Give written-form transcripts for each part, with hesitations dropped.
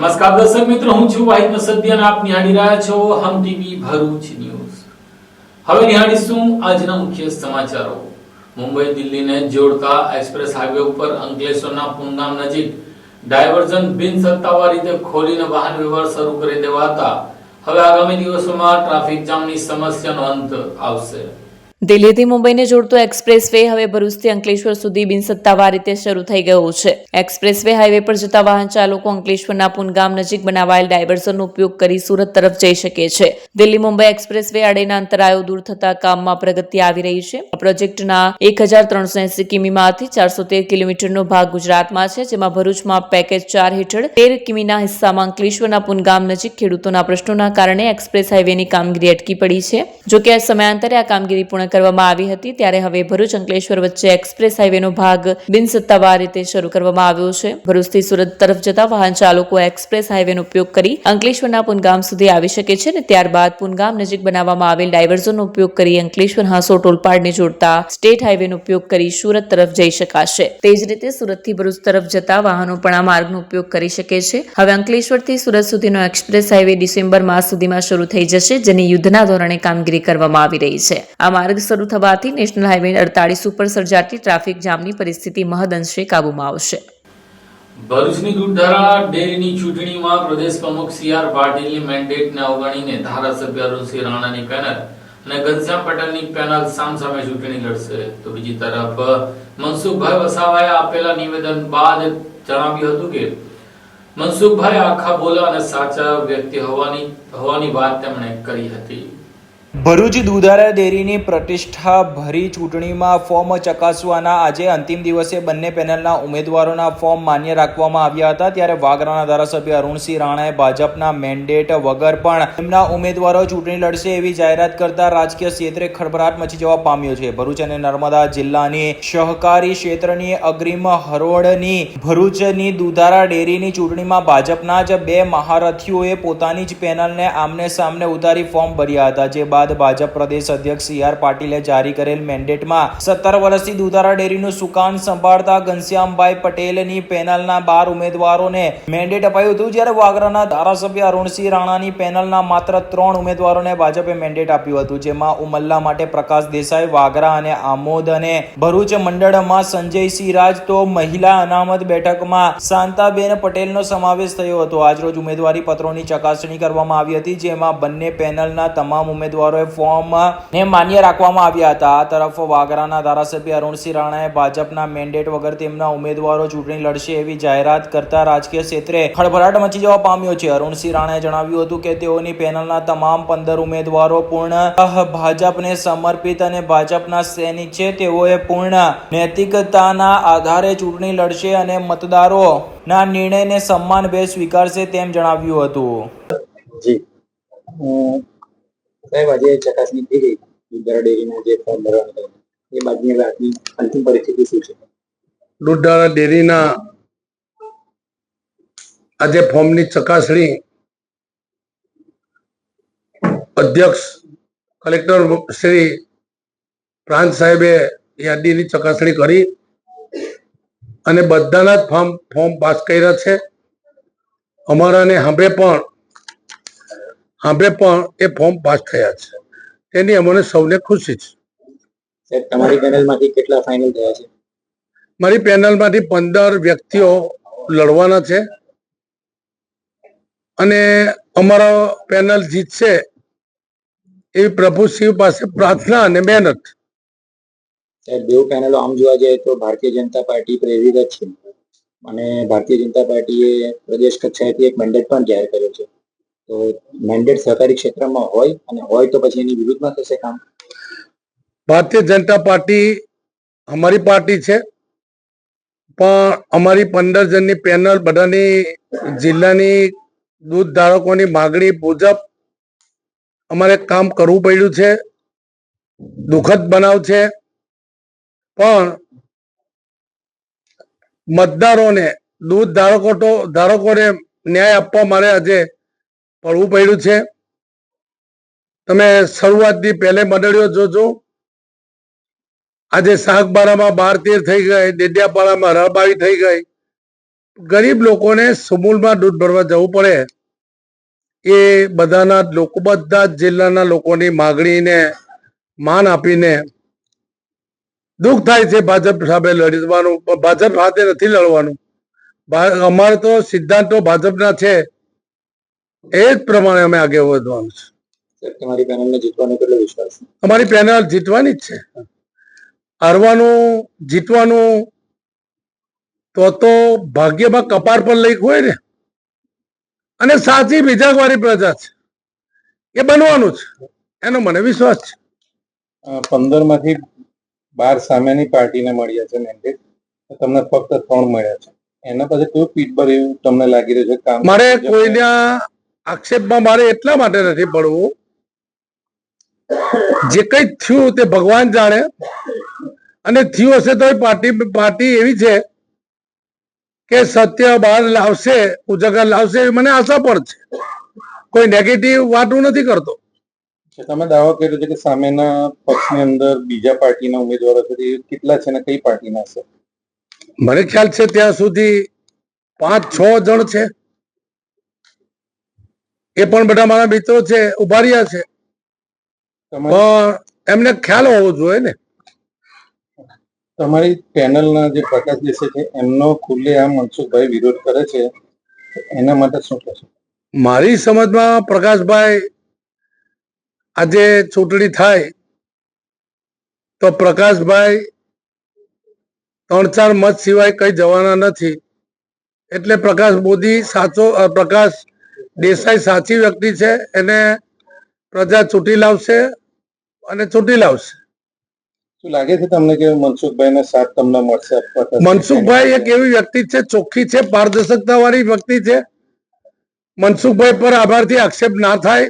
નમસ્કાર દર્શક મિત્રો, હું છું વાહિદ મસદિયા અને આપ નિહાળી રહ્યા છો હમ ટીવી ભરૂચ ન્યૂઝ। હવે નિહાળીશું આજના મુખ્ય સમાચારો। મુંબઈ દિલ્હીને જોડતા એક્સપ્રેસ હાઈવે ઉપર અંકલેશ્વરના પુનગામ નજીક ડાયવર્ઝન બિનસત્તાવાર રીતે ખોલીને વાહન વ્યવહાર શરૂ કરી દેવાતા હવે આગામી દિવસોમાં ટ્રાફિક જામની સમસ્યાનો અંત આવશે। દિલ્હીથી મુંબઈને જોડતો એક્સપ્રેસ વે હવે ભરૂચથી અંકલેશ્વર સુધી બિનસત્તાવાર રીતે શરૂ થઈ ગયો છે। એક્સપ્રેસ વે હાઈવે પર જતા વાહન ચાલકો અંકલેશ્વરના પુનગામ નજીક બનાવાયેલ ડાયવર્ઝનનો ઉપયોગ કરી સુરત તરફ જઈ શકે છે। દિલ્હી મુંબઈ એક્સપ્રેસ વે આડેના અંતરાયો દૂર થતા કામમાં પ્રગતિ આવી રહી છે। આ પ્રોજેક્ટના 1380 કિમીમાંથી 413 કિલોમીટરનો ભાગ ગુજરાતમાં છે, જેમાં ભરૂચમાં પેકેજ 4 હેઠળ 13 કિમીના હિસ્સામાં અંકલેશ્વરના પુનગામ નજીક ખેડૂતોના પ્રશ્નોના કારણે એક્સપ્રેસ હાઈવેની કામગીરી અટકી પડી છે। જો કે સમયાંતરે આ કામગીરી પૂર્ણ કરવામાં આવી હતી, ત્યારે હવે ભરૂચ અંકલેશ્વર વચ્ચે એક્સપ્રેસ હાઈવેનો ભાગ બિનસત્તાવાર રીતે શરૂ કરવામાં આવ્યો છે। ભરૂચથી સુરત તરફ જતા વાહન ચાલકો એક્સપ્રેસ હાઈવેનો ઉપયોગ કરી અંકલેશ્વરના પુનગામ સુધી આવી શકે છે અને ત્યારબાદ પુનગામ નજીક બનાવવામાં આવેલ ડાયવર્ઝનનો ઉપયોગ કરી અંકલેશ્વર હાંસોટ ઓલપાડને જોડતા સ્ટેટ હાઈવેનો ઉપયોગ કરી સુરત તરફ જઈ શકાશે। તે જ રીતે સુરતથી ભરૂચ તરફ જતા વાહનો પણ આ માર્ગનો ઉપયોગ કરી શકે છે। હવે અંકલેશ્વરથી સુરત સુધીનો એક્સપ્રેસ હાઈવે ડિસેમ્બર માસ સુધીમાં શરૂ થઈ જશે, જેની યુદ્ધના ધોરણે કામગીરી કરવામાં આવી રહી છે। આ માર્ગ શરૂ થવાથી નેશનલ હાઈવે 48 ઉપર સર્જાતી ટ્રાફિક જામની પરિસ્થિતિ મહદઅંશે કાબૂમાં આવશે। ભરૂચની દૂધધારા ડેરીની ચૂંટણીમાં પ્રદેશ પ્રમુખ સી.આર. પાટીલની મેન્ડેટને અવગણીને ધારાસભ્ય અરુણસિંહ રાણાની પેનલ અને ઘનશ્યામ પટેલની પેનલ સામસામે ચૂંટણી લડશે। તો બીજી તરફ મનસુખભાઈ વસાવાએ આપેલા નિવેદન બાદ જણાવ્યું હતું કે મનસુખભાઈ આખા બોલા અને સાચા વ્યક્તિ હોવાની વાત તેમણે કરી હતી। ભરૂચ દૂધારા ડેરીની પ્રતિષ્ઠા ભરી ચૂંટણીમાં ફોર્મ ચકાસવાના આજે અંતિમ દિવસે બંને પેનલના ઉમેદવારોના ફોર્મ માન્ય રાખવામાં આવ્યા હતા। ત્યારે વાગરાના ધારાસભ્ય અરુણસિંહ રાણાએ ભાજપના મેન્ડેટ વગર પણ તેમના ઉમેદવારો ચૂંટણી લડશે એવી જાહેરાત કરતા રાજકીય ક્ષેત્રે ખળભળાટ મચી જવા પામ્યો છે। ભરૂચ અને નર્મદા જિલ્લાની સહકારી ક્ષેત્રની અગ્રીમ હરોળની ભરૂચની દૂધારા ડેરીની ચૂંટણીમાં ભાજપના જ બે મહારથીઓએ પોતાની જ પેનલને આમને સામને ઉતારી ફોર્મ ભર્યા હતા। જે બાદ ભાજપ પ્રદેશ અધ્યક્ષ સી.આર. પાટીલે જારી કરેલ મેન્ડેટમાં 17 વર્ષથી દૂધારા ડેરીનું સુકાન સંભાળતા ઘનશ્યામભાઈ પટેલની પેનલના 12 ઉમેદવારોને મેન્ડેટ અપાયું હતું, જ્યારે વાગરાના ધારાસભ્ય અરુણસિંહ રાણાની પેનલના માત્ર 3 ઉમેદવારોને ભાજપે મેન્ડેટ આપ્યું હતું, જેમાં ઉમલ્લા માટે પ્રકાશ દેસાઈ, વાગરા અને આમોદ અને ભરૂચ મંડળમાં સંજયસિંહ રાજ, તો મહિલા અનામત બેઠકમાં શાંતાબેન પટેલનો સમાવેશ થયો હતો। આજરોજ ઉમેદવારી પત્રોની ચકાસણી કરવામાં આવી હતી, જેમાં બંને પેનલના તમામ ઉમેદવારો ફોર્મને માન્ય રાખવામાં આવ્યા હતા। આ તરફ વાગરાના ધારાસભ્ય અરુણસિંહ રાણાએ ભાજપના મેન્ડેટ વગર તેમના ઉમેદવારો ચૂંટણી લડશે એવી જાહેરાત કરતા રાજકીય ક્ષેત્રે ખળભળાટ મચી જવા પામ્યો છે। અરુણસિંહ રાણાએ જણાવ્યું હતું કે તેઓની પેનલના તમામ 15 ઉમેદવારો પૂર્ણ ભાજપને સમર્પિત અને ભાજપના સૈનિક છે। તેઓએ પૂર્ણ નૈતિકતાના આધારે ચૂંટણી લડશે અને મતદારોના નિર્ણયને સન્માનભેર સ્વીકારશે તેમ જણાવ્યું હતું। સાહેબ, આજે ચકાસણી થઈ ગઈ દૂધધારા ડેરીના જે ફોર્મ ભરવાના હતા એ બાદની આજની અંતિમ પરિસ્થિતિ શું છે? દૂધધારા ડેરીના આજે ફોર્મની ચકાસણી અધ્યક્ષ કલેક્ટર શ્રી પ્રાંત સાહેબે યાદીની ચકાસણી કરી અને બધાના જ ફોર્મ પાસ કર્યા છે। અમારાને હવે પણ એ ફોર્મ પાસ થયા છે, તેની અમને સૌને ખુશી છે। સાહેબ, તમારી પેનલમાંથી કેટલા ફાઇનલ થયા છે? મારી પેનલમાંથી 15 વ્યક્તિઓ લડવાના છે અને અમારો પેનલ જીતશે એવી પ્રભુ શિવ પાસે પ્રાર્થના અને મહેનત। સાહેબ, બેઉ પેનલો આમ જોવા જઈએ તો ભારતીય જનતા પાર્ટી પ્રેરિત જ છે અને ભારતીય જનતા પાર્ટીએ પ્રદેશ કક્ષાએથી એક મેન્ડેટ પણ જાહેર કર્યો છે। તો મેન્ડેટ સહકારી ક્ષેત્રમાં હોય તો પછી એની વિરુદ્ધમાં થશે કામ? ભારતીય જનતા પાર્ટી અમારી પાર્ટી છે, પણ અમારી 15 જણની પેનલ બધાની જિલ્લાની દૂધ ધારકોની માગણી મુજબ અમારે કામ કરવું પડ્યું છે। દુઃખદ બનાવ છે, પણ મતદારોને દૂધ ધારકોને ન્યાય આપવા મારે આજે પડવું પડ્યું છે। તમે શરૂઆતની પહેલે મંડળીઓ જોજો, આજે શાકબારામાં 12-13 થઈ ગઈ, ડેડિયાપાડામાં 12 થઈ ગઈ, ગરીબ લોકોને સમૂલમાં દૂધ ભરવા જવું પડે એ બધાના લોકો, બધા જ જિલ્લાના લોકોની માગણીને માન આપીને દુઃખ થાય છે ભાજપ સામે લડવાનું, પણ ભાજપ સાથે નથી લડવાનું. અમારે તો સિદ્ધાંતો ભાજપના છે, એ જ પ્રમાણે અમે આગળ વધવાનું છે. સાહેબ, તમારી પેનલને જીતવાનો કેટલો વિશ્વાસ છે? અમારી પેનલ જીતવાની જ છે. હારવાનું જીતવાનું તો ભાગ્યમાં કપાર પર લખ્યું હોય ને, અને સાચી બીજાવાળી પ્રજા છે એ બનવાનું છે, એનો મને વિશ્વાસ છે. 15 માંથી 12 સામેની પાર્ટીને મળ્યા છે મેન્ડેટ, તમને ફક્ત 3 મળ્યા છે. એના પછી કેવું પીઠબળ એવું તમને લાગી રહ્યું છે કામ? મારે કોઈના આક્ષેપમાં મારે એટલા માટે નથી પડવું, જે કઈ થયું તે ભગવાન જાણે, અને થયું હશે તો પાર્ટી એવી છે કે સત્ય બહાર લાવશે, ઉજાગર લાવશે, એવી મને આશા પણ છે. કોઈ નેગેટિવ વાત હું નથી કરતો. તમે દાવો કર્યો છે કે સામેના પક્ષની અંદર બીજા પાર્ટીના ઉમેદવારો છે, એ કેટલા છે અને કઈ પાર્ટીના છે? મને ખ્યાલ છે ત્યાં સુધી 5-6 જણ છે. એ પણ બધા મારા મિત્રો છે, ઉભા રહ્યા છે, પણ એમને ખ્યાલ હોવો જોઈએ ને. તમારી પેનલના જે પ્રકાશ દેસાઈ છે એમનો ખુલ્લે આમ મનસુખભાઈ વિરોધ કરે છે, એના માટે શું કહેશો? મારી સમજમાં પ્રકાશભાઈ આજે ચૂંટણી થાય તો પ્રકાશભાઈ 3-4 મત સિવાય કઈ જવાના નથી. એટલે પ્રકાશ દેસાઈ સાચી વ્યક્તિ છે, એને પ્રજા ચૂંટી લાવશે અને ચૂંટી લાવશે. શું લાગે છે તમને કે મનસુખભાઈનો સાથ તમને મળશે? મનસુખભાઈ એક એવી વ્યક્તિ છે, ચોખ્ખી છે, પારદર્શકતા વાળી વ્યક્તિ છે. મનસુખભાઈ પર આભારથી આક્ષેપ ના થાય.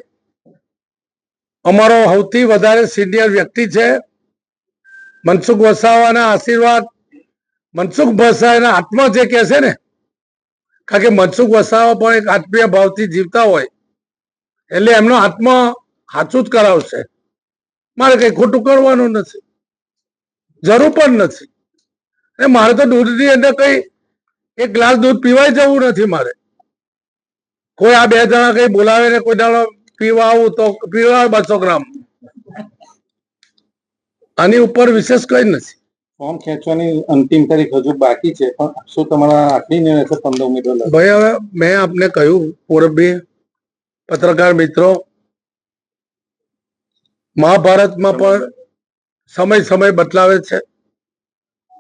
અમારો સૌથી વધારે સિનિયર વ્યક્તિ છે. મનસુખ વસાવાના આશીર્વાદ, મનસુખ વસાવાના આત્મા જે કહે છે ને, કારણ કે મનસુખ વસાવા પણ એક આત્મીય ભાવથી જીવતા હોય, એટલે એમનો આત્મા સાચું જ કરાવશે. મારે કઈ ખોટું કરવાનું નથી, જરૂર પણ નથી. અને મારે તો દૂધની અંદર કઈ 1 ગ્લાસ દૂધ પીવાય જવું નથી. મારે કોઈ આ 2 જણા કઈ બોલાવે ને કોઈ દાડો પીવા આવું તો પીવા 200 ગ્રામ, આની ઉપર વિશેષ કઈ નથી. ફોર્મ ખેંચવાની અંતિમ તારીખ હજુ બાકી છે, પણ શું તમારા આખરી નિર્ણય છે 15 ઉમેદવાર? ભાઈ હવે મેં આપને કહ્યું, પૂરબી પત્રકાર મિત્રો, મહાભારતમાં પણ સમય બદલાવે છે.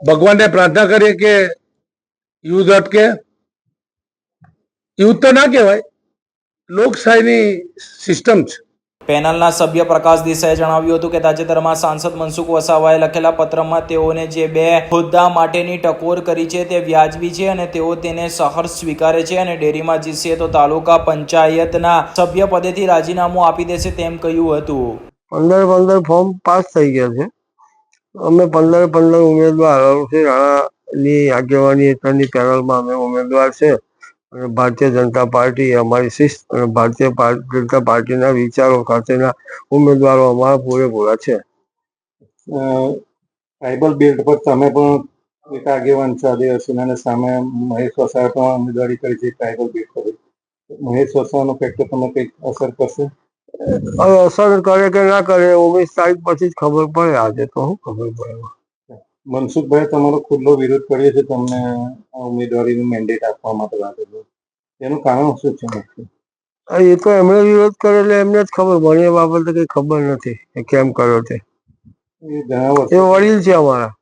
ભગવાનને પ્રાર્થના કરીએ કે યુદ્ધ અટકે. યુદ્ધ તો ના કહેવાય, લોકશાહીની સિસ્ટમ છે. પેનલના સભ્ય પ્રકાશ દેસાઈએ જણાવ્યું હતું કે તાજેતરમાં સાંસદ મનસુખ વસાવાએ લખેલા પત્રમાં તેઓને જે 2 હોદ્દા માટેની ટકોર કરી છે તે વ્યાજબી છે અને તેઓ તેને સહર્ષ સ્વીકારે છે, અને ડેરીમાં જીતશે તો તાલુકા પંચાયતના સભ્ય પદેથી રાજીનામું આપી દેશે તેમ કહ્યું હતું. 15 ફોર્મ પાસ થઈ ગયા છે. અમે 15 ઉમેદવાર હરસિંહ રાણાની આગેવાની હેઠળની પેનલમાં અમે ઉમેદવાર છે, અને ભારતીય જનતા પાર્ટી અમારી શિસ્ત અને ભારતીય જનતા પાર્ટીના વિચારો સાથેના ઉમેદવારો અમારા પૂરેપૂરા છે. ટ્રાઇબલ બેલ્ટ પર તમે પણ એક આગેવાન છો, આદિવાસીના સામે મહેશ વસાવાએ પણ ઉમેદવારી કરી છે ટ્રાઇબલ બેલ્ટ પર. મહેશ વસાવાનો ફેક્ટર તમે કઈક અસર કરશે? હવે અસર કરે કે ના કરે 19 તારીખ પછી જ ખબર પડે. આજે તો શું ખબર પડે. મનસુખભાઈ તમારો ખુલ્લો વિરોધ કર્યો છે તમને ઉમેદવારીનું મેન્ડેટ આપવા માટે લાગે છે, એનું કારણ શું છે? એ તો એમણે વિરોધ કર્યો એટલે એમને જ ખબર. મને એ બાબતે કઈ ખબર નથી કે કેમ કર્યો તે. એ ઘણા વર્ષો એ વડીલ છે અમારા.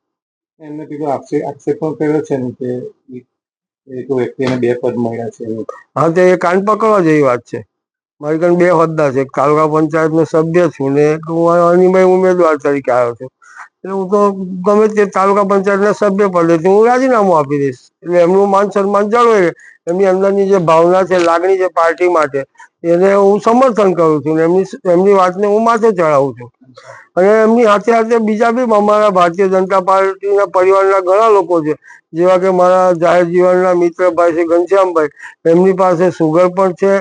એમને કીધું આક્ષેપ પણ કર્યો છે ને કે એક વ્યક્તિને 2 પદ મળ્યા છે. હા, તો એ કાન પકડવા જેવી વાત છે. મારી કાન 2 હોદ્દા છે, એક તાલુકા પંચાયતનો સભ્ય છું ને એક અનિભાઈ ઉમેદવાર તરીકે આવ્યો છું. એટલે હું તો ગમે તે તાલુકા પંચાયતના સભ્ય પદેથી હું રાજીનામું આપી દઈશ. એટલે એમનું માન સન્માન જળવાય રહે. એમની અંદરની જે ભાવના છે, લાગણી છે પાર્ટી માટે, એને હું સમર્થન કરું છું ને એમની વાતને હું માથે ચડાવું છું. અને એમની સાથે બીજા બી અમારા ભારતીય જનતા પાર્ટીના પરિવારના ઘણા લોકો છે, જેવા કે મારા જાહેર જીવનના મિત્ર ભાઈ છે ઘનશ્યામભાઈ, એમની પાસે સુગર પણ છે,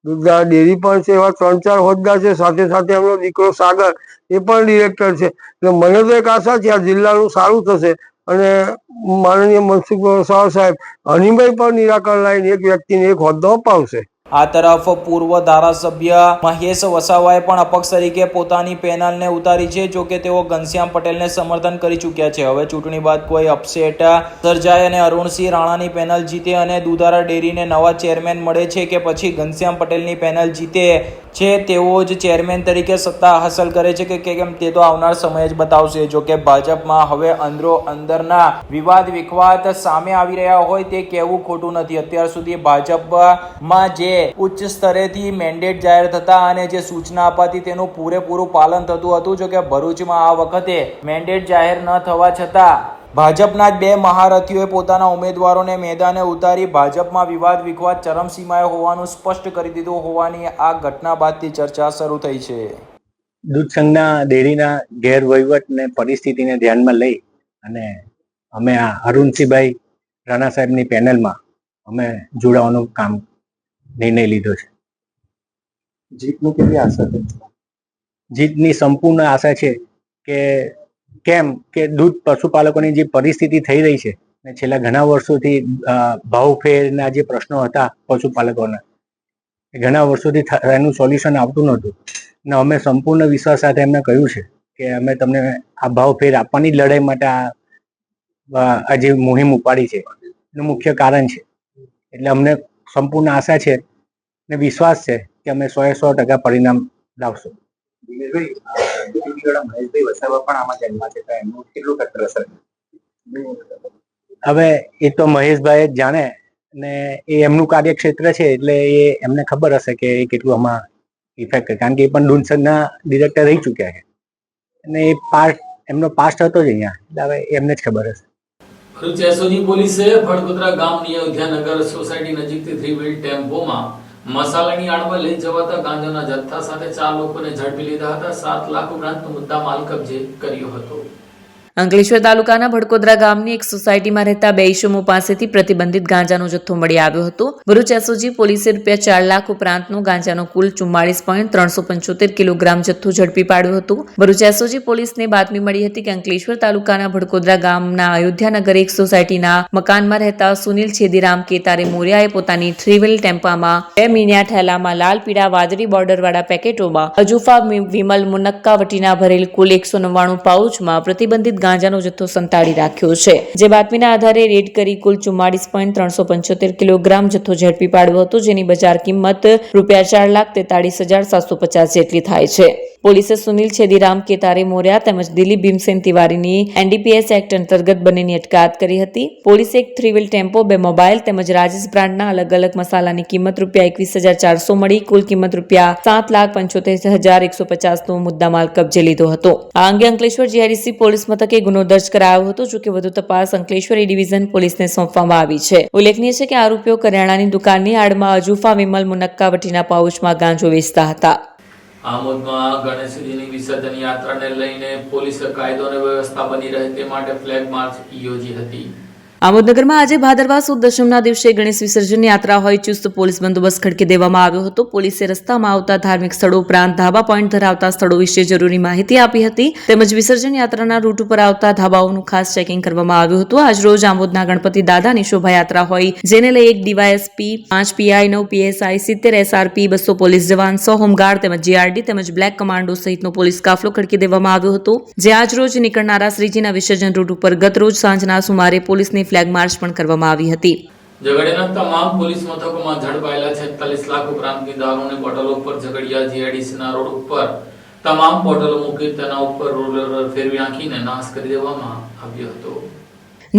ડેરી પણ છે. એવા 3-4 હોદ્દા છે. સાથે સાથે એમનો દીકરો સાગર, એ પણ ડિરેક્ટર છે. એટલે મને તો એક આશા છે આ જિલ્લાનું સારું થશે અને માનનીય મનસુખ વસાવા સાહેબ હનીભાઈ પર નિરાકરણ લાવીને એક વ્યક્તિને એક હોદ્દો અપાવશે. આ તરફ પૂર્વ ધારાસભ્ય મહેશ વસાવાએ પણ અપક્ષ તરીકે પોતાની પેનલને ઉતારી છે. જોકે તેઓ ઘનશ્યામ પટેલને સમર્થન કરી ચૂક્યા છે. હવે ચૂંટણી બાદ કોઈ અપસેટ સર્જાય અને અરુણસિંહ રાણાની પેનલ જીતે અને દુધારા ડેરીને નવા ચેરમેન મળે છે કે પછી ઘનશ્યામ પટેલની પેનલ જીતે છે તેઓ જ ચેરમેન તરીકે સત્તા હાંસલ કરે છે કે કેમ તે તો આવનાર સમય જ બતાવશે. જોકે ભાજપમાં હવે અંદરના વિવાદ વિખવાદ સામે આવી રહ્યા હોય તે કહેવું ખોટું નથી. અત્યાર સુધી ભાજપમાં જે ઉચ્ચ સ્તરેથી મેન્ડેટ જાહેર થતા અને જે સૂચના અપાતી તેનું પૂરેપૂરું પાલન થતું હતું. જો કે ભરૂચમાં આ વખતે મેન્ડેટ જાહેર ન થવા છતાં ભાજપના જ બે મહારથીઓએ પોતાના ઉમેદવારોને મેદાને ઉતારી ભાજપમાં વિવાદ વિખવાદ ચરમસીમાએ હોવાનું સ્પષ્ટ કરી દીધું હોવાની આ ઘટના બાદથી ચર્ચા શરૂ થઈ છે. દૂધ સંઘના ડેરીના ગેરવહીવટ ને પરિસ્થિતિને ધ્યાનમાં લઈ અને અમે આ અરુણસિંહભાઈ રાણા સાહેબની પેનલમાં અમે જોડાવાનું નિર્ણય લીધો છે. જીતની કેટલી આશા છે? જીતની સંપૂર્ણ આશા છે કે કેમ કે દૂધ પશુપાલકોની જે પરિસ્થિતિ થઈ રહી છે ને છેલ્લા ઘણા વર્ષોથી ભાવફેરના જે પ્રશ્નો હતા પશુપાલકોના ઘણા વર્ષોથી એનું સોલ્યુશન આવતું નહોતું ને અમે સંપૂર્ણ વિશ્વાસ સાથે એમને કહ્યું છે કે અમે તમને આ ભાવફેર આપવાની જ લડાઈ માટે આ જે મુહિમ ઉપાડી છે એનું મુખ્ય કારણ છે. એટલે અમને સંપૂર્ણ આશા છે ને વિશ્વાસ છે કે અમે 100% પરિણામ લાવશું. મહેશભાઈ વસાવા પણ આમાં જન્મા છે, એમનું કેટલું ટક્કર હશે? હવે એ તો મહેશભાઈ જ જાણે ને એ એમનું કાર્યક્ષેત્ર છે એટલે એ એમને ખબર હશે કે એ કેટલું આમાં ઇફેક્ટ, કારણ કે એ પણ દૂધ સંઘના ડિરેક્ટર રહી ચૂક્યા છે અને એ એમનો પાસ્ટ હતો જ અહીંયા, એટલે હવે એમને જ ખબર હશે. ભરૂચ એસઓજી પોલીસે ભડકોદરા ગામની અયોધ્યાનગર સોસાયટી નજીકથી 3 વ્હીલ ટેમ્પોમાં મસાલાની આડમાં લઈ જવાતા ગાંજાના જથ્થા સાથે 4 લોકોને ઝડપી લીધા હતા. 7 લાખ ઉપરાંતનો મુદ્દામાલ કબજે કર્યો હતો. અંકલેશ્વર તાલુકાના ભડકોદરા ગામની એક સોસાયટીમાં રહેતા 2 ઈસમો પાસેથી પ્રતિબંધિત ગાંજાનો જથ્થો મળી આવ્યો હતો. ભરૂચ એસઓજી પોલીસે ₹4 લાખ ઉપરાંતનો ગાંજાનો કુલ 44.375 કિલોગ્રામ જથ્થો ઝડપી પાડ્યો હતો. ભરૂચ એસઓજી પોલીસને બાતમી મળી હતી કે અંકલેશ્વર તાલુકાના ભડકોદરા ગામના અયોધ્યાનગર એક સોસાયટીના મકાનમાં રહેતા સુનિલ છેદીરામ કેતારે મોરિયાએ પોતાની 3 વ્હીલ ટેમ્પામાં 2 મીણિયા થેલામાં લાલ પીળા વાદળી બોર્ડરવાળા પેકેટોમાં અજુફા વિમલ મુનક્કા વટીના ભરેલ કુલ 199 પાઉચમાં પ્રતિબંધિત ગાંજાનો જથ્થો સંતાડી રાખ્યો છે. જે બાતમીના આધારે રેડ કરી કુલ 44.375 કિલોગ્રામ જથ્થો ઝડપી પાડ્યો હતો, જેની બજાર કિંમત ₹4,43,750 જેટલી થાય છે. પોલીસે સુનિલ છેદીરામ કેતારે મોરિયા તેમજ દિલીપ ભીમસેન તિવારીની NDPS એક્ટ અંતર્ગત બંનેની અટકાયત કરી હતી. પોલીસે એક 3 વ્હીલ ટેમ્પો, 2 મોબાઈલ તેમજ રાજેશ બ્રાન્ડના અલગ અલગ મસાલાની કિંમત ₹21,400 મળી કુલ કિંમત ₹7,75,150 નો મુદ્દામાલ કબજે લીધો હતો. આ અંગે અંકલેશ્વર GIDC પોલીસ મથકે ગુનો દર્જ કરાયો હતો. જોકે વધુ તપાસ અંકલેશ્વર A ડિવિઝન પોલીસને સોંપવામાં આવી છે. ઉલ્લેખનીય છે કે આરોપીઓ કરિયાણાની દુકાનની આડમાં અજુફા વિમલ મુનક્કા વટીના પાઉચમાં ગાંજો વેચતા હતા. આમોદમાં ગણેશજીની વિસર્જન યાત્રાને લઈને પોલીસે કાયદો અને વ્યવસ્થા બની રહે તે માટે ફ્લેગ માર્ચ યોજી હતી. આમોદનગરમાં આજે ભાદરવા સુદ દશમના દિવસે ગણેશ વિસર્જન યાત્રા હોય ચુસ્ત પોલીસ બંદોબસ્ત ખડકી દેવામાં આવ્યો હતો. પોલીસે રસ્તામાં આવતા ધાર્મિક સ્થળો ઉપરાંત ધાબા પોઈન્ટ ધરાવતા સ્થળો વિશે જરૂરી માહિતી આપી હતી તેમજ વિસર્જન યાત્રાના રૂટ ઉપર આવતા ધાબાઓનું ખાસ ચેકિંગ કરવામાં આવ્યું હતું. આજરોજ આમોદના ગણપતિ દાદાની શોભાયાત્રા હોય જેને લઈ 1 DYSP, 5 PI, 9 PSI, 70 SRP, 200 police જવાન, 100 હોમગાર્ડ તેમજ GRD તેમજ બ્લેક કમાન્ડો સહિતનો પોલીસ કાફલો ખડકી દેવામાં આવ્યો હતો. જે આજરોજ નીકળનારા શ્રીજીના વિસર્જન રૂટ ઉપર ગત રોજ સાંજના સુમારે પોલીસની ફ્લેગ માર્ચ પણ કરવામાં આવી હતી. ઝઘડિયાના તમામ પોલીસ મથકોમાં ઝડપાયેલા 46 લાખ ઉપરાંતની દારૂની બોટલો ઉપર ઝઘડિયા GIDCના રોડ ઉપર તમામ બોટલો મૂકી તેના ઉપર રોલર ફેરવી નાખીને નાશ કરી દેવામાં આવ્યો હતો.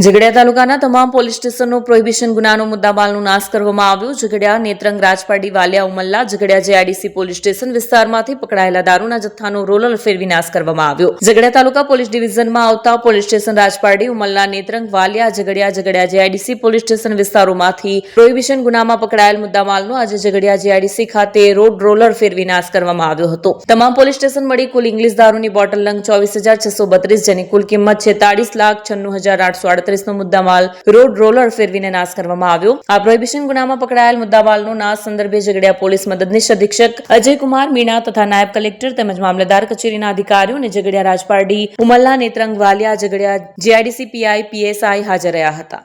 ઝઘડિયા તાલુકાના તમામ પોલીસ સ્ટેશનનો પ્રોહિબિશન ગુનાનો મુદ્દામાલનો નાશ કરવામાં આવ્યો. Jhagadia, Netrang, Rajpardi, Valia, Umalla, Jhagadia GIDC police station વિસ્તારમાંથી પકડાયેલા દારૂના જથ્થાનો રોલર ફેરવી નાશ કરવામાં આવ્યો. ઝઘડિયા તાલુકા પોલીસ ડિવિઝનમાં આવતા police station Rajpardi, Umalla, Netrang, Valia, Jhagadia GIDC police station વિસ્તારોમાંથી પ્રોહિબિશન ગુનામાં પકડાયેલ મુદ્દામાલનો આજે ઝઘડિયા GIDC ખાતે રોડ રોલર ફેરવી નાશ કરવામાં આવ્યો હતો. તમામ પોલીસ સ્ટેશન મળી કુલ ઇંગ્લિશ દારૂની બોટલ નંગ 24,632 જેની કુલ કિંમત છે 43,96,838 38નો મુદ્દામાલ રોડ રોલર ફેરવીને નાશ કરવામાં આવ્યો. આ પ્રોહિબિશન ગુનામાં પકડાયેલ મુદ્દામાલનો નાશ સંદર્ભે ઝઘડિયા પોલીસ મદદનીશ અધિક્ષક અજયકુમાર મીણા તથા નાયબ કલેક્ટર તેમજ મામલતદાર કચેરીના અધિકારીઓ અને Jhagadia Rajpardi Umalla Netrang Valia Jhagadia GIDC PI PSI હાજર રહ્યા હતા.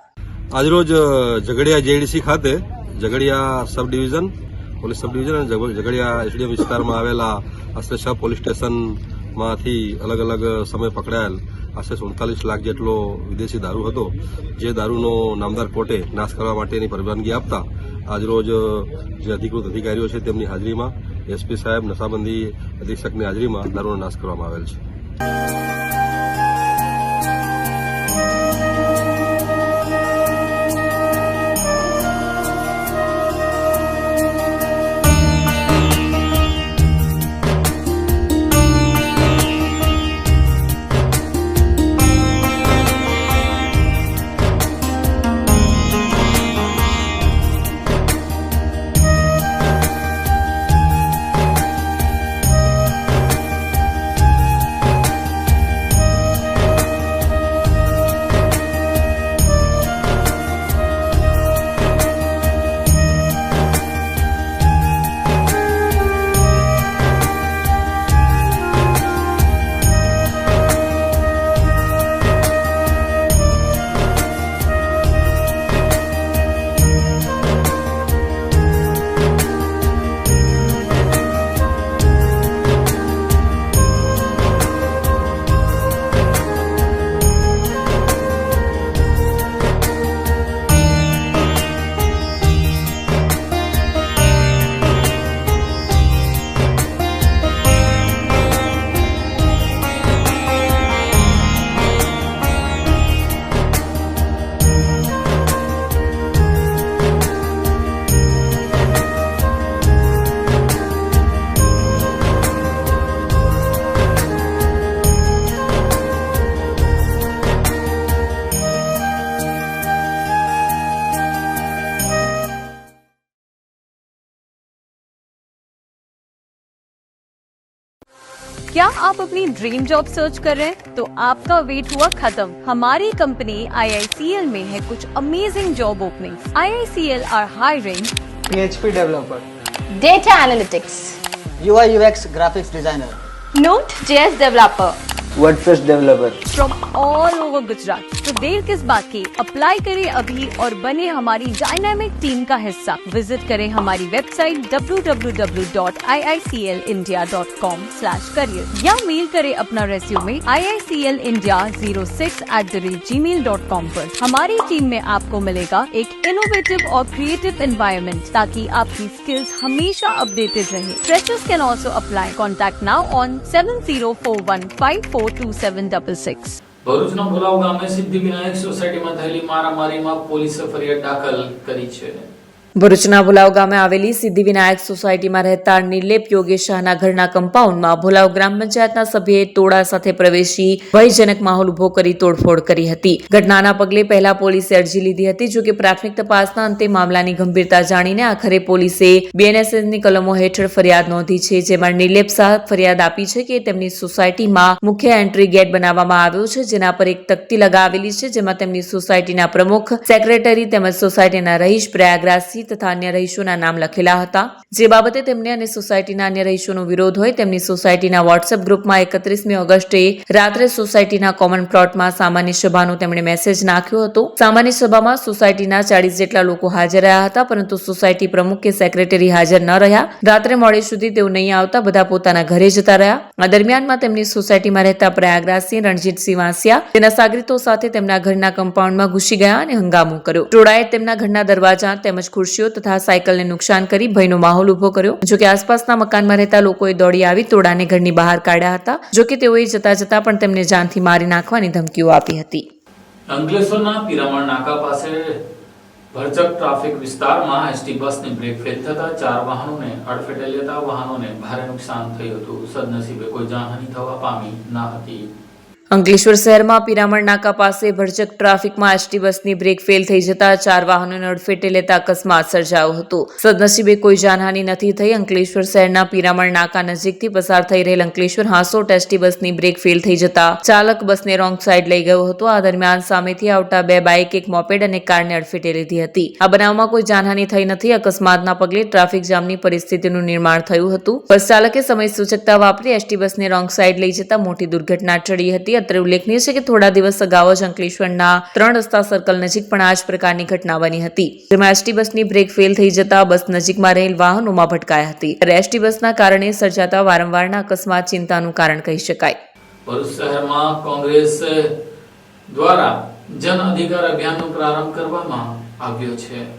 આજરોજ ઝઘડિયા જેડીસી ખાતે Jhagadia sub division police sub division અને ઝઘડિયા એસડીએમ વિસ્તારમાં આવેલા આશરે 6 પોલીસ સ્ટેશનમાંથી અલગ અલગ સમય પકડાયેલ આશરે 47 લાખ જેટલો વિદેશી દારૂ હતો, જે દારૂનો નામદાર કોર્ટે નાશ કરવા માટેની પરવાનગી આપતા આજરોજ જે અધિકૃત અધિકારીઓ છે તેમની હાજરીમાં એસપી સાહેબ નશાબંધી અધિક્ષકની હાજરીમાં દારૂનો નાશ કરવામાં આવેલ છે. क्या आप अपनी ड्रीम जॉब सर्च कर रहे हैं? तो आपका वेट हुआ खत्म. हमारी कंपनी IICL में है कुछ amazing job openings. IICL are hiring PHP developer, data analytics, UI UX graphics designer, Node.js developer WordPress developer. From all over Gujarat. तो देर किस बात की, अप्लाई करें अभी और बने हमारी डायनामिक टीम का हिस्सा. विजिट करें हमारी वेबसाइट www.iiclindia.com/career या मेल करें अपना रेज्यूमे iiclindia06@gmail.com पर. हमारी टीम में आपको मिलेगा एक इनोवेटिव और क्रिएटिव एनवायरनमेंट ताकि आपकी स्किल्स हमेशा अपडेटेड रहे. Freshers can also apply. Contact now on 7041542766. ભરૂચના ભુલાવ ગામે સિદ્ધિવિનાયક સોસાયટીમાં થયેલી મારામારીમાં પોલીસે ફરિયાદ દાખલ કરી છે. ભરૂચના ભુલાવ ગામે આવેલી સિદ્ધિવિનાયક સોસાયટીમાં રહેતા નિર્લેપ યોગેશ શાહના ઘરના કમ્પાઉન્ડમાં ભુલાવ ગ્રામ પંચાયતના સભ્યએ ટોળા સાથે પ્રવેશી ભયજનક માહોલ ઉભો કરી તોડફોડ કરી હતી. ઘટનાના પગલે પહેલા પોલીસે અરજી લીધી હતી, જો કે પ્રાથમિક તપાસના અંતે મામલાની ગંભીરતા જાણીને આખરે પોલીસે BNSSની કલમો હેઠળ ફરિયાદ નોંધી છે, જેમાં નિર્લેપ શાહ ફરિયાદ આપી છે કે તેમની સોસાયટીમાં મુખ્ય એન્ટ્રી ગેટ બનાવવામાં આવ્યો છે, જેના પર એક તકતી લગાવેલી છે, જેમાં તેમની સોસાયટીના પ્રમુખ, સેક્રેટરી તેમજ સોસાયટીના રહીશ, પ્રયાગરાજથી તથા અન્ય રહીશોના નામ લખેલા હતા. જે બાબતે તેમને અને સોસાયટીના અન્ય રહીશોનો વિરોધ હોય તેમની સોસાયટીના વોટ્સએપ ગ્રુપમાં 31મી ઓગસ્ટે રાત્રે સોસાયટીના કોમન પ્લોટમાં સામાન્ય સભાનો તેમણે મેસેજ નાખ્યો હતો. સામાન્ય સભામાં સોસાયટીના 40 જેટલા લોકો હાજર રહ્યા હતા, પરંતુ સોસાયટી પ્રમુખ કે સેક્રેટરી હાજર ન રહ્યા. રાત્રે મોડે સુધી તેઓ નહીં આવતા બધા પોતાના ઘરે જતા રહ્યા. આ દરમિયાનમાં તેમની સોસાયટીમાં રહેતા પ્રયાગરાજસિંહ રણજીતસિંહ વાંસિયા તેના સાગરીતો સાથે તેમના ઘરના કમ્પાઉન્ડમાં ઘૂસી ગયા અને હંગામો કર્યો. ટોળાએ તેમના ઘરના દરવાજા તેમજ ખુરશીઓ તથા સાયકલને નુકસાન કરી ભયનો માહોલ ઉભો કર્યો. જોકે આસપાસના મકાનમાં રહેતા લોકોએ દોડી આવી ટોળાને ઘરની બહાર કાઢ્યા હતા. જોકે તેઓએ જતા જતા પણ તેમને જાનથી મારી નાખવાની ધમકીઓ આપી હતી. અંકલેશ્વરના પિરામણ નાકા પાસે ભરચક ટ્રાફિક વિસ્તારમાં એસટી બસની બ્રેક ફેલ થતા 4 વાહનોને અડફેટે લેતા વાહનોને ભારે નુકસાન થયું હતું. સદનસીબે કોઈ જાનહાનિ થવા પામી ન હતી. અંકલેશ્વર શહેરમાં પિરામણ નાકા પાસે ભરચક ટ્રાફિકમાં એસટી બસની બ્રેક ફેલ થઈ જતા 4 વાહનોને અડફેટે લેતા અકસ્માત સર્જાયો હતો. સદનસીબે કોઈ જાનહાની નથી થઈ. અંકલેશ્વર શહેરના પિરામણ નાકા નજીકથી પસાર થઈ રહેલ અંકલેશ્વર હાંસોટ એસટી બસની બ્રેક ફેલ થઈ જતા ચાલક બસને રોંગ સાઈડ લઈ ગયો હતો. આ દરમિયાન સામેથી આવતા 2 બાઇક, 1 મોપેડ અને કારને અડફેટે લીધી હતી. આ બનાવમાં કોઈ જાનહાની થઈ નથી. અકસ્માતના પગલે ટ્રાફિક જામની પરિસ્થિતિનું નિર્માણ થયું હતું. બસ ચાલકે સમય સૂચકતા વાપરી એસટી બસને રોંગ સાઈડ લઈ જતા મોટી દુર્ઘટના ટળી હતી. અત્રે ઉલ્લેખનીય છે કે થોડા દિવસ અગાઉ જ અંકલેશ્વરના 3 રસ્તા સર્કલ નજીક પણ આ જ પ્રકારની ઘટના બની હતી, જેમાં એસટી બસની બ્રેક ફેલ થઈ જતા બસ નજીકમાં રહેલ વાહનોમાં ભટકાયા હતી. ત્યારે એસટી બસના કારણે સર્જાતા વારંવારના અકસ્માત ચિંતાનું કારણ કહી શકાય. ભરૂચ શહેરમાં કોંગ્રેસ દ્વારા જન અધિકાર અભિયાનનો પ્રારંભ કરવામાં આવ્યો છે.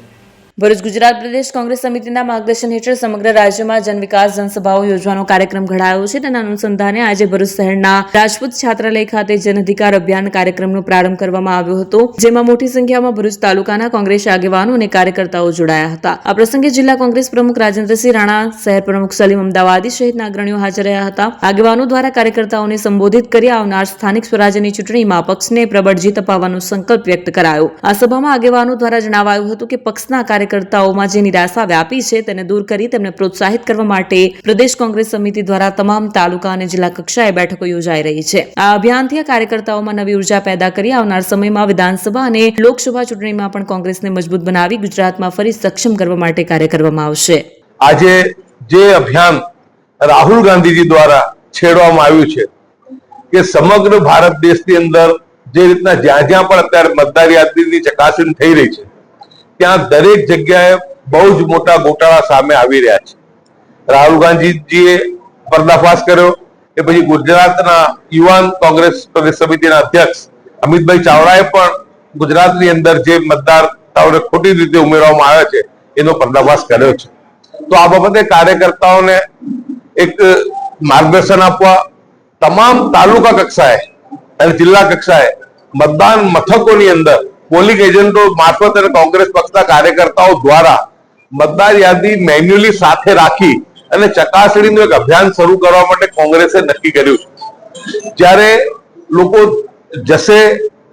ભરૂચ ગુજરાત પ્રદેશ કોંગ્રેસ સમિતિના માર્ગદર્શન હેઠળ સમગ્ર રાજ્યમાં જન વિકાસ જનસભાઓ યોજવાનો કાર્યક્રમ ઘડાયો છે. તેના અનુસંધાને આજે ભરૂચ શહેરના રાજપૂત છાત્રાલય ખાતે જન અધિકાર અભિયાન કાર્યક્રમનો પ્રારંભ કરવામાં આવ્યો હતો, જેમાં મોટી સંખ્યામાં ભરૂચ તાલુકાના કોંગ્રેસ આગેવાનો અને કાર્યકર્તાઓ જોડાયા હતા. આ પ્રસંગે જિલ્લા કોંગ્રેસ પ્રમુખ રાજેન્દ્રસિંહ રાણા, શહેર પ્રમુખ સલીમ અમદાવાદી સહિતના અગ્રણીઓ હાજર રહ્યા હતા. આગેવાનો દ્વારા કાર્યકર્તાઓને સંબોધિત કરી આવનાર સ્થાનિક સ્વરાજ્યની ચૂંટણીમાં પક્ષને પ્રબળ જીત અપાવવાનો સંકલ્પ વ્યક્ત કરાયો. આ સભામાં આગેવાનો દ્વારા જણાવાયું હતું કે પક્ષના કાર્યકર્તાઓમાં જે નિરાશા વ્યાપી છે તેને દૂર કરી તેમને પ્રોત્સાહિત કરવા માટે પ્રદેશ કોંગ્રેસ સમિતિ દ્વારા તમામ તાલુકા અને જિલ્લા કક્ષાએ બેઠકો યોજાઈ રહી છે. આ અભિયાનથી કાર્યકર્તાઓમાં નવી ઉર્જા પેદા કરી આવનાર સમયમાં વિધાનસભા અને લોકસભા ચૂંટણીમાં પણ કોંગ્રેસને મજબૂત બનાવી ગુજરાતમાં ફરી સક્ષમ કરવા માટે કાર્ય કરવામાં આવશે. આજે જે અભિયાન રાહુલ ગાંધીજી દ્વારા છેડવામાં આવ્યું છે કે સમગ્ર ભારત દેશની અંદર જે રીતના જ્યાં જ્યાં પણ અત્યારે મતદાર યાદીની ચકાસણી થઈ રહી છે ત્યાં દરેક જગ્યાએ બહુ જ મોટા ગોટાળા સામે આવી રહ્યા છે. રાહુલ ગાંધીજીએ પર્દાફાશ કર્યો એ પછી ગુજરાતના યુવાન કોંગ્રેસ પ્રદેશ સમિતિના અધ્યક્ષ અમિતભાઈ ચાવડાએ પણ ગુજરાતની અંદર જે મતદારોને ખોટી રીતે ઉમેરવામાં આવ્યા છે એનો પર્દાફાશ કર્યો છે. તો આ બાબતે કાર્યકર્તાઓને એક માર્ગદર્શન આપવા તમામ તાલુકા કક્ષાએ અને જિલ્લા કક્ષાએ મતદાન મથકોની અંદર પોલિંગ એજન્ટો મારફત અને કોંગ્રેસ પક્ષના કાર્યકર્તાઓ દ્વારા મતદાર યાદી મેન્યુઅલી સાથે રાખી અને ચકાસણીનું એક અભિયાન શરૂ કરવા માટે કોંગ્રેસે નક્કી કર્યું છે. જ્યારે લોકો જશે,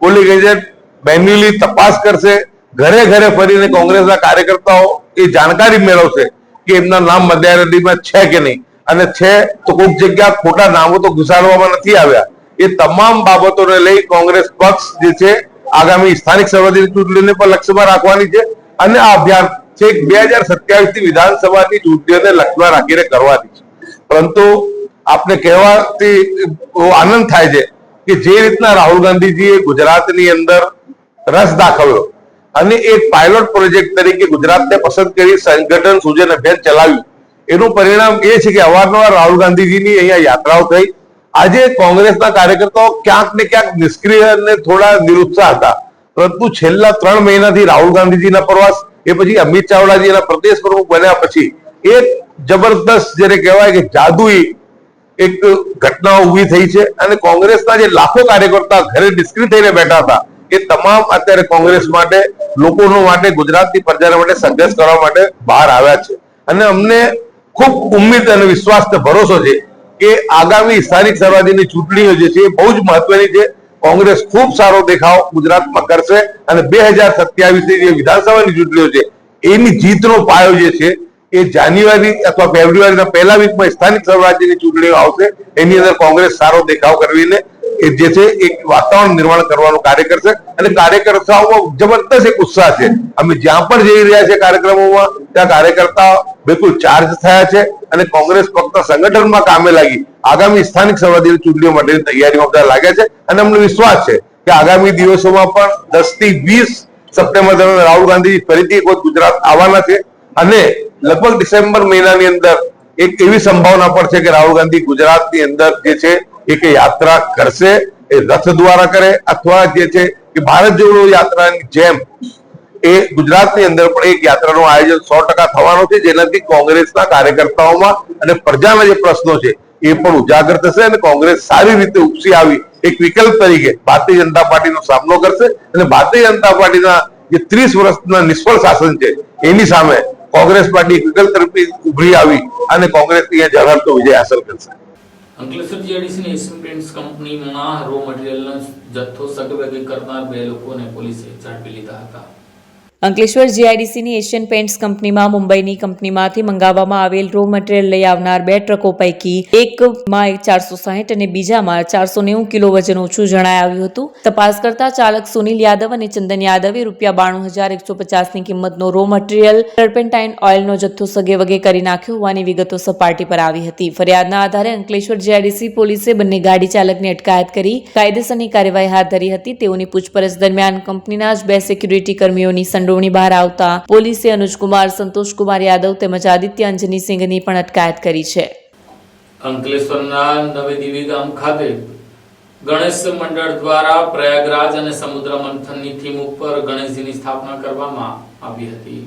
પોલિંગ એજન્ટ મેન્યુઅલી તપાસ કરશે, ઘરે ઘરે ફરીને કોંગ્રેસના કાર્યકર્તાઓ એ જાણકારી મેળવશે કે એમના નામ મતદાર યાદીમાં છે કે નહીં, અને છે તો કોઈક જગ્યા ખોટા નામો તો ઘુસાડવામાં નથી આવ્યા. એ તમામ બાબતોને લઈ કોંગ્રેસ પક્ષ જે છે આગામી સ્થાનિક સ્વરાજ્યની ચૂંટણીને પણ લક્ષ્યમાં રાખવાની છે અને આ અભિયાન છેક 2027 થી વિધાનસભાની ચૂંટણીઓને લક્ષ્યમાં રાખીને કરવાની છે. પરંતુ આપને કહેવાથી આનંદ થાય છે કે જે રીતના રાહુલ ગાંધીજીએ ગુજરાતની અંદર રસ દાખવ્યો અને એક પાયલોટ પ્રોજેક્ટ તરીકે ગુજરાતને પસંદ કરી સંગઠન સૂજન અભિયાન ચલાવ્યું, એનું પરિણામ એ છે કે અવારનવાર રાહુલ ગાંધીજીની અહીંયા યાત્રાઓ થઈ. આજે કોંગ્રેસના કાર્યકર્તાઓ ક્યાંક ને ક્યાંક નિષ્ક્રિય અને થોડા નિરુત્સાહ હતા, પરંતુ છેલ્લા 3 મહિનાથી રાહુલ ગાંધીજીના પ્રવાસ, એ પછી અમિત ચાવડાજીના પ્રદેશ પ્રમુખ બન્યા પછી એક જબરદસ્ત જેને કહેવાય કે જાદુઈ એક ઘટનાઓ ઊભી થઈ છે અને કોંગ્રેસના જે લાખો કાર્યકર્તા ઘરે નિષ્ક્રિય થઈને બેઠા હતા એ તમામ અત્યારે કોંગ્રેસ માટે, લોકોનો માટે, ગુજરાતની પ્રજાના માટે સંઘર્ષ કરવા માટે બહાર આવ્યા છે. અને અમને ખૂબ ઉમ્મીદ અને વિશ્વાસ અને ભરોસો છે કે આગામી સ્થાનિક સ્વરાજ્યની ચૂંટણીઓ જે છે એ બહુ જ મહત્વની છે. કોંગ્રેસ ખૂબ સારો દેખાવ ગુજરાતમાં કરશે અને 2027ની જે વિધાનસભાની ચૂંટણીઓ છે એની જીતનો પાયો જે છે એ જાન્યુઆરી અથવા ફેબ્રુઆરીના પહેલા વીકમાં સ્થાનિક સ્વરાજ્યની ચૂંટણીઓ આવશે. એની અંદર કોંગ્રેસ સારો દેખાવ કરવીને એ જે છે એક વાતાવરણ નિર્માણ કરવાનું કાર્ય કરશે અને કાર્યકર્તાઓમાં જબરદસ્ત એક ઉત્સાહ છે. અમે જ્યાં પણ જઈ રહ્યા છે કાર્યક્રમોમાં ત્યાં કાર્યકર્તાઓ બિલકુલ ચાર્જ થયા છે અને કોંગ્રેસ પક્ષના સંગઠનમાં કામે લાગી આગામી સ્થાનિક સ્વરાજ્યની ચૂંટણીઓ માટેની તૈયારીમાં બધા લાગ્યા છે. અને અમને વિશ્વાસ છે કે આગામી દિવસોમાં પણ 10 થી 20 સપ્ટેમ્બર દરમિયાન રાહુલ ગાંધીજી ફરીથી એક વખત ગુજરાત આવવાના છે અને લગભગ ડિસેમ્બર મહિનાની અંદર એક એવી સંભાવના પણ છે કે રાહુલ ગાંધી ગુજરાતની અંદર જે છે એક યાત્રા કરશે, એ રથ દ્વારા કરે અથવા જે છે કે ભારત જોડો યાત્રાની જેમ એ ગુજરાતની અંદર પણ એક યાત્રાનું આયોજન 100% થવાનું છે, જેનાથી કોંગ્રેસના કાર્યકર્તાઓમાં અને પ્રજાના જે પ્રશ્નો છે એ પણ ઉજાગર થશે અને કોંગ્રેસ સારી રીતે ઉપસી આવી એક વિકલ્પ તરીકે ભારતીય જનતા પાર્ટીનો સામનો કરશે અને ભારતીય જનતા પાર્ટીના જે 30 વર્ષના નિષ્ફળ શાસન છે એની સામે કોંગ્રેસ પાર્ટી વિકલ્પ તરફથી ઉભરી આવી અને કોંગ્રેસ અહીંયા ઝળહળતો વિજય હાંસલ કરશે. અંકલેશ્વર જીઆઈડીસીની એશિયન પેન્ટ્સ કંપનીમાં રો મટીરીયલનો જથ્થો સગવગે કરનાર 2 લોકોને પોલીસે ઝડપી લીધા હતા. અંકલેશ્વર જીઆઈડીસીની એશિયન પેન્ટ્સ કંપનીમાં મુંબઈની કંપનીમાંથી મંગાવવામાં આવેલ રો મટીરીયલ લઈ આવનાર 2 ટ્રકો પૈકી એકમાં 460 અને બીજામાં 490 કિલો વજન ઓછું જણાઈ આવ્યું હતું. તપાસ કરતા ચાલક સુનિલ યાદવ અને ચંદન યાદવે ₹92,150ની કિંમતનો રો મટીરીયલ ટર્પેન્ટાઇન ઓઇલનો જથ્થો સગેવગે કરી નાખ્યો હોવાની વિગતો સપાટી પર આવી હતી. ફરિયાદના આધારે અંકલેશ્વર જીઆઈડીસી પોલીસે બંને ગાડી ચાલકની અટકાયત કરી કાયદેસરની કાર્યવાહી હાથ ધરી હતી. તેઓની પૂછપરછ દરમિયાન કંપનીના જ 2 સિક્યુરિટી કર્મીઓની સંડોવણી બહાર આવતા પોલીસે અનુજકુમાર, સંતોષકુમાર યાદવ તેમજ આદિત્ય અંજની સિંઘની પણ અટકાયત કરી છે. અંકલેશ્વરના નવેદીવી ગામ ખાતે ગણેશ મંડળ દ્વારા પ્રયાગરાજ અને સમુદ્ર મંથનની થીમ ઉપર ગણેશજીની સ્થાપના કરવામાં આવી હતી.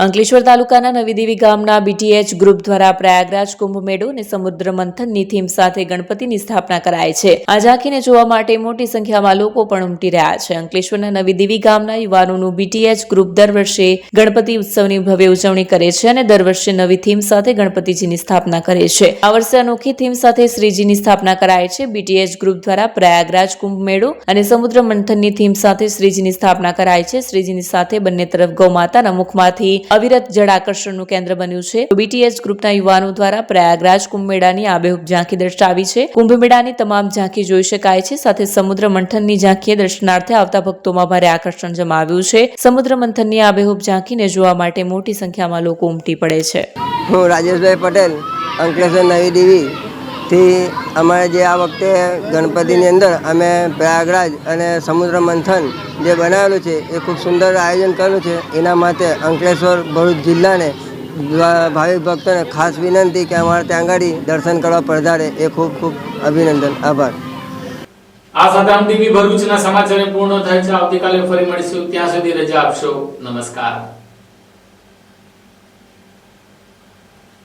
અંકલેશ્વર તાલુકાના નવીદેવી ગામના બીટીએચ ગ્રુપ દ્વારા પ્રયાગરાજ કુંભ મેળો અને સમુદ્ર મંથનની થીમ સાથે ગણપતિની સ્થાપના કરાય છે. આ ઝાંખીને જોવા માટે મોટી સંખ્યામાં લોકો પણ ઉમટી રહ્યા છે. અંકલેશ્વરના નવીદેવી ગામના યુવાનોનું બીટીએચ ગ્રુપ દર વર્ષે ગણપતિ ઉત્સવની ભવ્ય ઉજવણી કરે છે અને દર વર્ષે નવી થીમ સાથે ગણપતિજીની સ્થાપના કરે છે. આ વર્ષે અનોખી થીમ સાથે શ્રીજીની સ્થાપના કરાય છે. બીટીએચ ગ્રુપ દ્વારા પ્રયાગરાજ કુંભ મેળો અને સમુદ્ર મંથનની થીમ સાથે શ્રીજીની સ્થાપના કરાય છે. શ્રીજીની સાથે બંને તરફ ગૌમાતાના મુખમાંથી અવિરત જળ આકર્ષણનું કેન્દ્ર બન્યું છે. બીટીએચ ગ્રુપના યુવાનો દ્વારા પ્રયાગરાજ કુંભ મેળાની આબેહૂબ ઝાંખી દર્શાવી છે. કુંભ મેળાની તમામ ઝાંખી જોઈ શકાય છે. સાથે સમુદ્ર મંથનની ઝાંખીએ દર્શનાર્થે આવતા ભક્તોમાં ભારે આકર્ષણ જમાવ્યું છે. સમુદ્ર મંથનની આબેહૂબ ઝાંખીને જોવા માટે મોટી સંખ્યામાં લોકો ઉમટી પડે છે. હું રાજેશભાઈ પટેલ, અંકલેશ્વર નવી દેવીથી અમારે જે આ વખતે ગણપતિની અંદર અમે પ્રયાગરાજ અને સમુદ્ર મંથન જે બનાવેલું છે એ ખૂબ સુંદર આયોજન કરેલું છે. એના માટે અંકલેશ્વર ભરૂચ જિલ્લાને ભાવિક ભક્તોને ખાસ વિનંતી કે અમારે ત્યાં આગળ દર્શન કરવા પધારે. એ ખૂબ ખૂબ અભિનંદન, આભાર. આ સાથે આમ ટીવી ભરૂચના સમાચાર પૂર્ણ થાય છે. આવતીકાલે ફરી મળીશું. ત્યાં સુધી રજા આપશો. નમસ્કાર.